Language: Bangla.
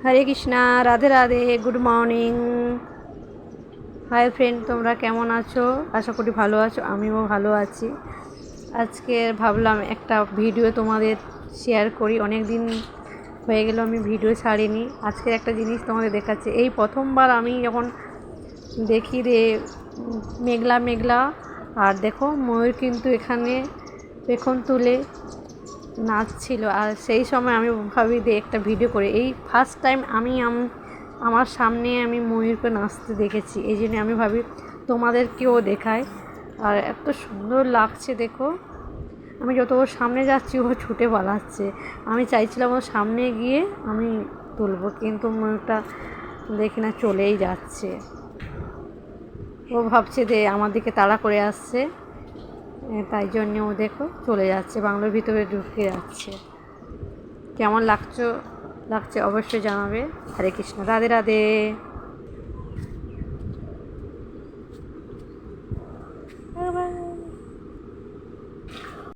হরে Krishna, Radhe Radhe, good morning. Hi friend, তোমরা কেমন আছো? আশা করি ভালো আছো, আমিও ভালো আছি। আজকে ভাবলাম একটা ভিডিও তোমাদের শেয়ার করি। অনেক দিন হয়ে গেল আমি ভিডিও ছাড়িনি। আজকের একটা জিনিস তোমাদের দেখাচ্ছি। এই প্রথমবার আমি যখন দেখি রে মেঘলা মেঘলা, আর দেখো ময়ূর কিন্তু এখানে পেখম তুলে নাচছিল। আর সেই সময় আমি ভাবি যে একটা ভিডিও করে, এই ফার্স্ট টাইম আমি আমার সামনে আমি ময়ূরকে নাচতে দেখেছি। এই জন্য আমি ভাবি তোমাদেরকেও দেখাই। আর এত সুন্দর লাগছে দেখো। আমি যত ওর সামনে যাচ্ছি ও ছুটে পালাচ্ছে। আমি চাইছিলাম ওর সামনে গিয়ে আমি তুলবো, কিন্তু ময়ূরটা দেখি না চলেই যাচ্ছে। ও ভাবছে যে আমার দিকে তাড়া করে আসছে, তাই জন্য ও দেখো চলে যাচ্ছে, বাংলোর ভিতরে ঢুকে যাচ্ছে। কেমন লাগছে অবশ্যই জানাবে। হরে কৃষ্ণ, রাধে রাধে।